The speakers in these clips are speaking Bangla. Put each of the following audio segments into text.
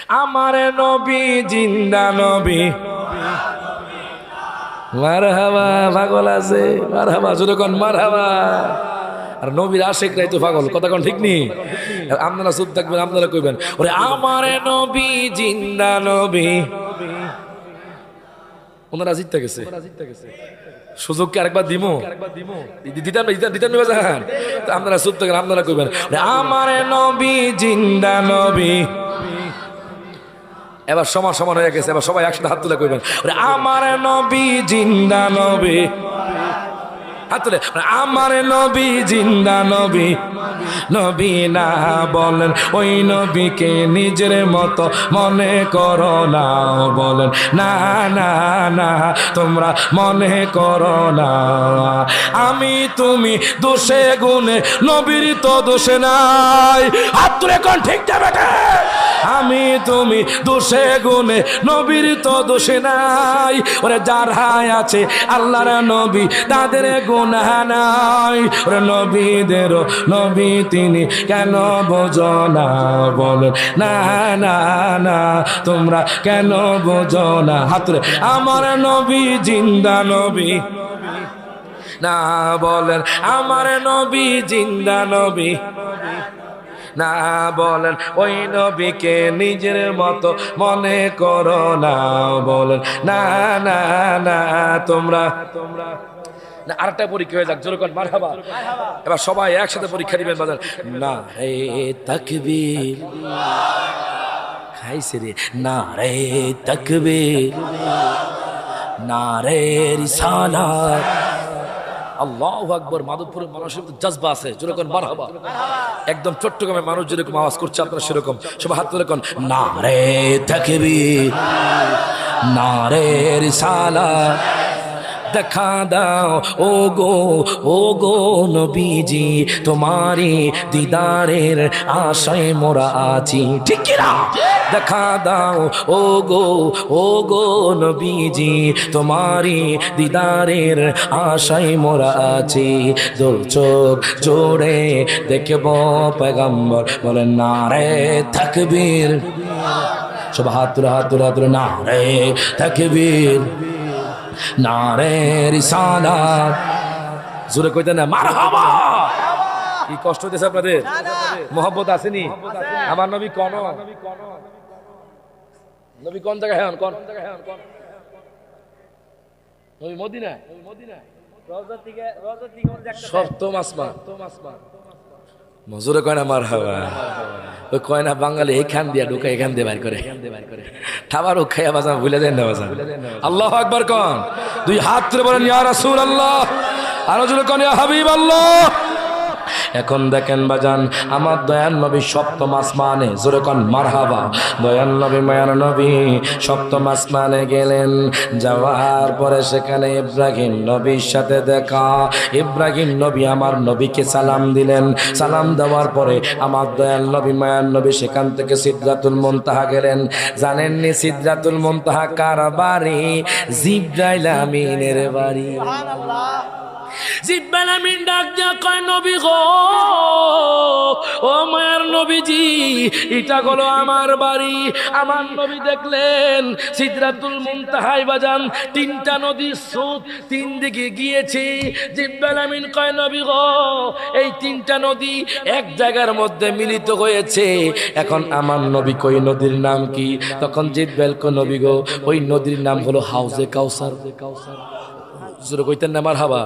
আমার নবী জিন্দা নবী। মারহাবা, পাগল আছে মারহাবা, জোরে কোন মারহাবা। আর নবীর আশিকরাই তো পাগল, কথা কোন ঠিক নেই। আপনারা চুপ থাকবেন, আপনারা কইবেন ওরে আমার নবী জিন্দা নবী। ওনারা জিততে গেছে, সুযোগ কি আরেকবার দিমো? দিতাম বাজান। আপনারা চুপ থাকেন, আপনারা কইবেন আমার নবী জিন্দা নবী। এবার সমান সমান হয়ে গেছে, এবার সবাই একসাথে হাত তুলে কইবেন আমার নবী জিন্দা নবী। হাত তুলে আমার নবী জিন্দা নবী। নবী না বলেন ওই নবীকে নিজের মতো মনে করো না, বলেন না না না তোমরা মনে করো না। আমি তুমি দোষে গুণে, নবীর তো দোষে নাই। হাত তুলে কোন ঠিক যাবে? আমি তুমি দোষে গুণে, নবীর তো দোষে নাই। ওরে যার হায় আছে আল্লাহর নবী, তাদের গুনাহ নাই। ওরে নবীদের নবী তিনি, কেন বোঝো না? বলেন না না না তোমরা কেন বোঝো না? হাতুরে আমার নবী জিন্দা নবী। না বলেন আমার নবী জিন্দা নবী। না বলেন ওই নবীকে নিজের মতো মনে করো না, বলেন না না না তোমরা। না আরেকটা পরীক্ষা হয়ে যাক, জোরে কোন মারহাবা। এবার সবাই একসাথে পরীক্ষা দিবেন বাজার। না রে তাকবীর, খাইছে রে না রে তাকবীর, না রে রিসালাত। আল্লাহু আকবার। মাধবপুরের মানুষের জজবা আছে, জোরে কোন মারহাবা। একদম চট্টগ্রামের মানুষ যেরকম আওয়াজ করছে আপনারা সেরকম সবাই হাত তুলে কোন না রে তাকবীর, না রে রিসালাত। দেখা দাও ও গো নবীজি, তোমারি দিদারের আশায় মোরা আছি। ঠিক কি না? দেখা দাও ও গো নবীজি, তোমারি দিদারের আশায় মোরা আছি। দু চোখ জোড়ে দেখব পয়গম্বর, বলেন না রে তাকবীর। সব হাত তুলে হাত তুলে হাত তুলে না রে তাকবীর, না রে রিসালাত। জোরে কইতে না মারহাবা। কি কষ্ট হইতেছে আপনাদের? মোহব্বত আসেনি? আমার নবী কোন নবী কোন জায়গায়? হ্যাঁ কোন নবী? মদিনায়। রওজা থেকে সপ্তম আসমান। মজুরে কয় না মারহাবা। ওই কয় না বাঙালি এইখান দিয়া ঢুকে এখান দিয়ে বাইর করে, খাবার ও খাইয়া বাজান ভুলে দেন না বাজান। আল্লাহু আকবার কোন। দুই হাত তুলে বলেন ইয়া রাসূলুল্লাহ। আরো জোরে কোন ইয়া হাবিবাল্লাহ। এখন দেখেন বাজান, আমার দয়াল নবী সপ্তম আসমানে, জোরে কোন মারহাবা। দয়াল নবী মায়ার নবী সপ্তম আসমানে গেলেন। যাওয়ার পরে সেখানে ইব্রাহিম নবীর সাথে দেখা। ইব্রাহিম নবী আমার নবীকে সালাম দিলেন। সালাম দেওয়ার পরে আমার দয়াল নবী মায়ার নবী সেখান থেকে সিদরাতুল মুনতাহা গেলেন। জানেননি সিদরাতুল মুনতাহা কার বাড়ি? জিবরাইল আমিনের বাড়ি। জিবরাইল আমিন ডাক দিয়া কয় নবী গো, ও মায়ার নবীজি, এটা হলো আমার বাড়ি। আমার নবী দেখলেন সিদরাতুল মুনতাহায় বাজান তিনটা নদীর স্রোত তিন দিকে গিয়েছে। জিবরাইল আমিন কয় নবী গো, এই তিনটা নদী এক জায়গার মধ্যে মিলিত হয়েছে। এখন আমার নবী কই নদীর নাম কি? তখন জিবরাইল কয় নবী গো, ওই নদীর নাম হলো হাউজে কাউসার। জোরে কইতেন না মারহাবা।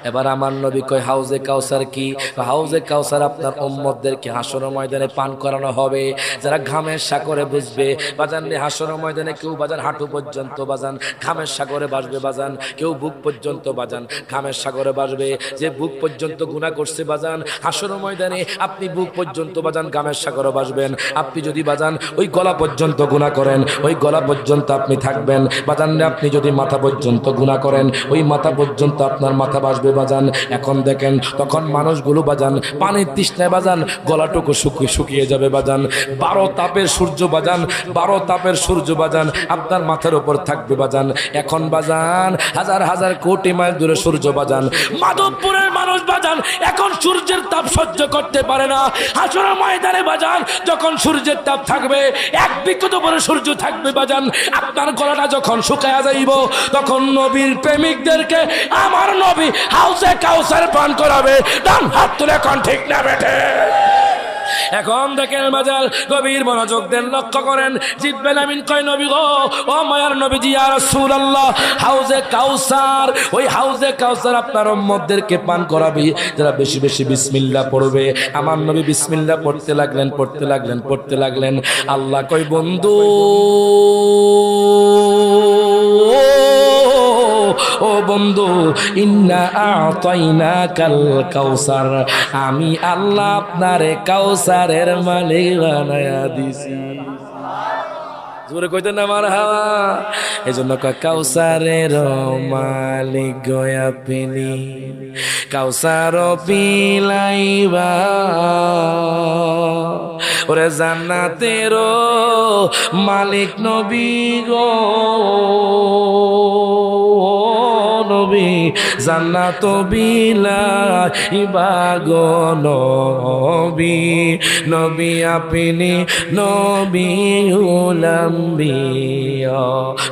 এবার আমার নবী কয় হাউজে কাউসার কি? হাউজে কাউসার আপনার উম্মতদেরকে হাসর ময়দানে পান করানো হবে। যারা ঘামের সাগরে বুঝবে বাজান, হাসর ময়দানে কেউ বাজান হাঁটু পর্যন্ত বাজান ঘামের সাগরে বাসবে বাজান, কেউ বুক পর্যন্ত বাজান ঘামের সাগরে বাসবে। যে বুক পর্যন্ত গুনাহ করছে বাজান, হাসর ময়দানে আপনি বুক পর্যন্ত বাজান ঘামের সাগরে বাসবেন। আপনি যদি বাজান ওই গলা পর্যন্ত গুনাহ করেন, ওই গলা পর্যন্ত আপনি থাকবেন বাজান। আপনি যদি মাথা পর্যন্ত গুনাহ করেন, হবেন ওই মাথা পর্যন্ত আপনার মাথা বাসবে বাজান। এখন দেখেন তখন মানুষগুলো বাজান পানির তৃষ্ণায় বাজান গলাটুকু শুকিয়ে যাবে বাজান। 12 তাপের সূর্য বাজান, 12 তাপের সূর্য বাজান আপনার মাথার উপর থাকবে বাজান। এখন বাজান হাজার হাজার কোটি মাইল দূরে সূর্য বাজান। মাধবপুরের মানুষ বাজান এখন সূর্যের তাপ সহ্য করতে পারে না। হাসরের ময়দানে বাজান যখন সূর্যের তাপ থাকবে, এক বিগত পরে সূর্য থাকবে বাজান, আপনার গলাটা যখন শুকায়া যাইব তখন নবীর প্রেমিকদেরকে আমার নবী হাউসে কাউসার পান করাবে। ডান হাত তুলে কোন ঠিক না বেঠে। এখন দেখেন বাজার গভীর মনোযোগ দেন, লক্ষ্য করেন। জিব্রাইল আমিন কয় নবী গো, ও মায়ার নবীজি ইয়া রাসূলুল্লাহ, হাউজে কাউসার, ওই হাউজে কাউসার আপনার উম্মতদেরকে পান করাবে যারা বেশি বেশি বিসমিল্লাহ পড়বে। আমার নবী বিসমিল্লাহ পড়তে লাগলেন, পড়তে লাগলেন, পড়তে লাগলেন। আল্লাহ কয় বন্ধু ও বন্ধু, ইন্না আতাইনাকাল কাউসার, আমি আল্লাহ আপনারে কাউসারের মালিক বানায়া দিছি। জোরে কইতে না মারহাবা। এজন্য কয় কাউসারের মালিক গয়া পেনি, কাউসার পিলাইবা ওরে জান্নাতের মালিক নবী গো নবী, জান্নাত বিলাইবা গো নবী, নবী আপনি নবী উলাম্বিয়া।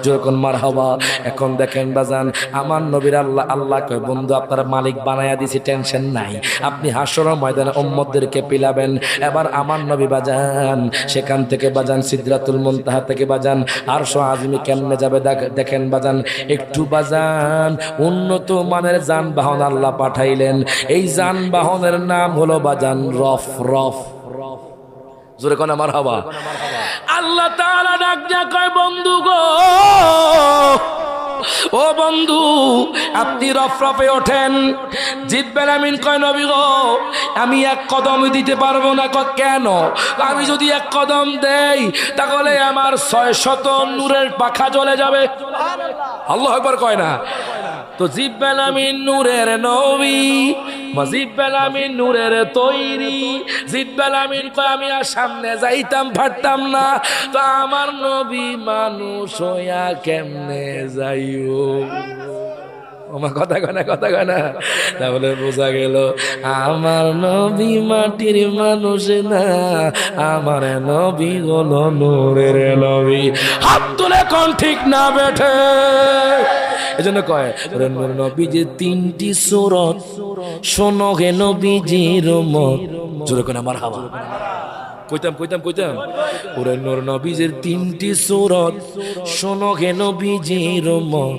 যখন মারহাবা। এখন দেখেন বাজান আমার নবীর আল্লাহ কয় বন্ধু আপনার মালিক বানায়া দিছি, টেনশন নাই, আপনি হাসরের ময়দানে উম্মতদেরকে পিলাবেন। এবার আমার নবী বাজান সেখান থেকে বাজান সিদরাতুল মুনতাহা থেকে বাজান আরশ আজিমে কেমনে যাবে দেখেন বাজান। একটু বাজান উন্নত মানের যানবাহন আল্লাহ পাঠাইলেন। এই যানবাহনের নাম হলো বাজান রফ রফ। জোরে কোন মারহাবা। আল্লাহ তাআলা ডাক দিয়া কয় বন্ধু গো, ও বন্ধু আপনি রফরফে ওঠেন। জিব্রাইল আমিন কয় নবী গো, আমি এক কদম দিতে পারবো না। কেন? আমি যদি এক কদম দেই তাহলে আমার 600 নূরের পাখা জ্বলে যাবে। আল্লাহু আকবার কয় না তো। জিব্রাইল আমিন নূরের নবী, জিব্রাইল আমিন নূরের তৈরি। জিব্রাইল আমিন কয় আমি আর সামনে যাইতাম পারতাম না, তো আমার নবী মানুষ হইয়া কেমনে যাইও। আমার কথা কয় না, কথা কয় না। তাহলে বোঝা গেল আমার নবী মাটির মানুষ না, আমার নবী হলো নূরের নবী। হাত তুলে কোন ঠিক না বেঠে। এজন্য কয় নূর নবীজির 3টি সূরত শোনো হে নবীজির উম্মত। জোরে কোন মারহাবা। কইতাম ওরে নূর নবীজির 3টি সূরত শোনো হে নবীজির উম্মত,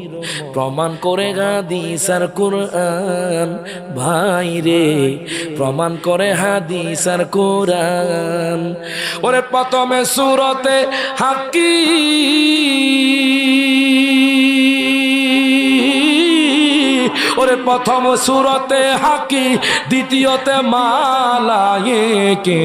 প্রমাণ করে হাদিস আর কুরআন। ভাই রে প্রমাণ করে হাদিস আর কুরআন। ওরে প্রথমে সূরতে হাকিম, ওরে প্রথম সূরতে হাকি, দ্বিতীয়তে মালায়েকে,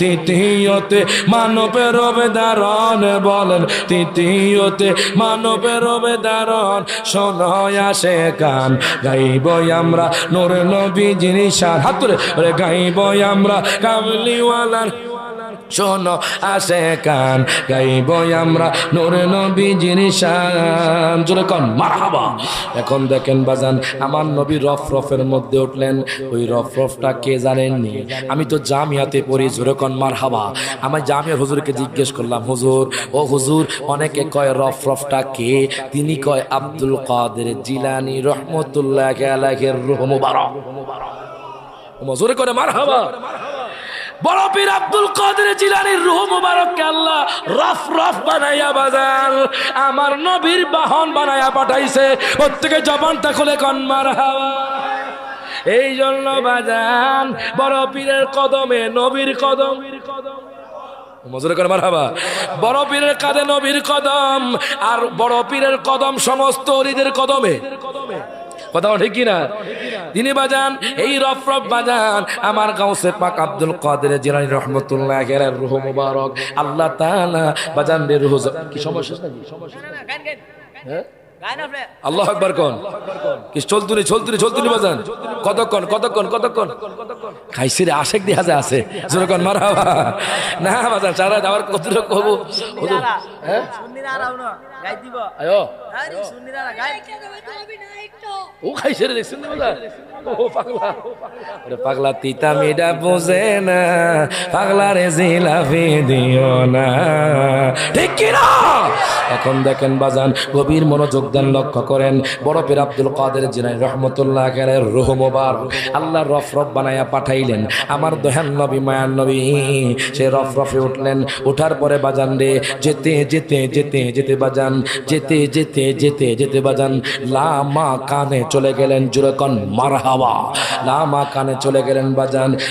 তৃতীয়তে মানবের বেদারণ। বলেন তৃতীয়তে মানবের বেদারণ। শোনায় আসে কান গাইব আমরা নূর নবীজির শান। হাত তুলে ওরে গাইব আমরা কামলিওয়ালার। শোনো আসে কান গাইব আমরা নূর নবীজির শান। জোরে কোন মারহাবা। এখন দেখেন বাজান আমার নবী রফরফের মধ্যে উঠলেন। ওই রফরফটা কে জানেননি? আমি তো জামিয়াতে পড়ি। জোরে কোন মারহাবা। আমি জামিয়ার হুজুরকে জিজ্ঞেস করলাম, হুজুর ও হুজুর, অনেকে কয় রফরফটা কে? তিনি কয় আব্দুল কাদের জিলানী রহমতুল্লাহি আলাইহির রূহ মুবারক। জোরে করে মারহাবা। বড় পীর আব্দুল কাদের জিলানীর রূহ মুবারককে আল্লাহ রফ রফ বানাইয়া বাজান আমার নবীর বাহন বানাইয়া পাঠাইছে। প্রত্যেকে জবানটা খুলে কোন মারহাবা। এই জন্য বাজান বড় পীরের কদমে নবীর কদম। মজুরে করে মারহাবা। বড় পীরের কাঁধে নবীর কদম, আর বড় পীরের কদম সমস্ত ওলিদের কদমে। কথা ঠিক কিনা? তিনি বাজান এই রফরফ বাজান আমার গাউসে পাক আব্দুল কাদের জিলানী রহমতুল্লাহি আলাইহির রূহ মুবারক। আল্লাহ তাআলা বাজান রে রূহ কি সমস্যা নাকি? সমস্যা না, গান গান। হ্যাঁ আল্লাহু আকবার কোন কি চলতুনি বাজান কতক্ষণ খাইছি রে আশেক দিয়া যা আছে জোরে কোন মারহাবা না বাজান সারা যাওয়ার কতটুকু কব হুজুর হ্যাঁ সুন্নিরা আরাও না গাই দিব আয়ো আরে সুন্নিরা গাই ও খাইছে রে দেখছেন না বাজান ও পাগলা আরে পাগলা তিতা মিডা বুঝে না পাগলা রে জিলাফি দিও না ঠিক কি না এখন দেখেন বাজান গভীর মনোযোগ দেন লক্ষ্য করেন বড় পীর আব্দুল কাদের জিলানী রাহমাতুল্লাহ আলাইহির রূহ মোবারক আল্লাহ রফরফ বানায়া পাঠাইলেন আমার দয়াল নবী মায়ার নবী সে রফরফে উঠলেন ওঠার পরে বাজান রে যেতে বাজান যেতে বাজান লামা কানে চলে গেলেন জুরকন মারহাবা লামা কানে চলে গেলেন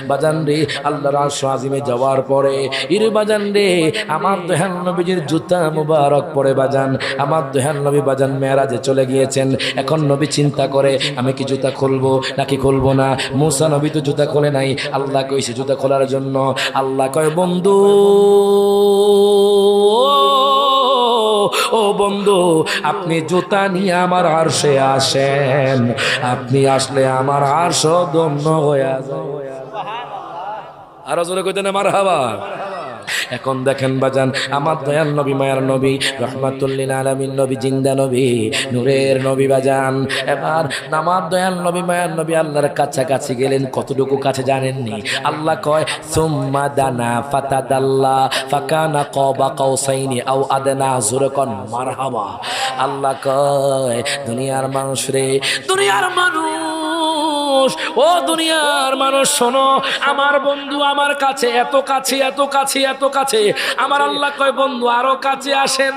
বাজান রে আল্লাহর আরশ আজিমে যাওয়ার পরে বাজান রে আমার দয়াল নবীজির জুতা মুবারক পরে বাজান আমার দয়াল নবী বাজান মেরাজে চলে গিয়েছেন এখন নবী চিন্তা করে আমি কি জুতা খুলবো নাকি খুলবো না মুসা নবী তো জুতা খোলে নাই আল্লাহ কইছে জুতা খোলার জন্য আল্লাহ কয় বন্ধু ও বন্ধু আপনি জুতা নিয়ে আমার আরশে আসেন আপনি আসলে আমার আরশ দম্ন হয়ে যাবে আরো জোরে কইতে না মারহাবা এখন দেখেন বাজান আমার দয়াল নবী মায়ার নবী রহমাতুল লিল আলামিন নবী জিন্দা নবী নূরের নবী বাজান এবার আমার দয়াল নবী মায়ার নবী আল্লাহর কাছাকাছি গেলেন কতটুকু কাছে জানেননি আল্লাহ কয় সুম্মা দানা ফাতাদাল্লা ফাকানা কাবা কাউসাইনি আও আদনা জুরকান মারহাবা আল্লাহ কয় দুনিয়ার মানুষ রে দুনিয়ার মানুষ ও দুনিয়ার মানুষ শোনো আমার বন্ধু আমার কাছে এত কাছে আমার আল্লাহ কয় বন্ধু আরো কাছে আসেন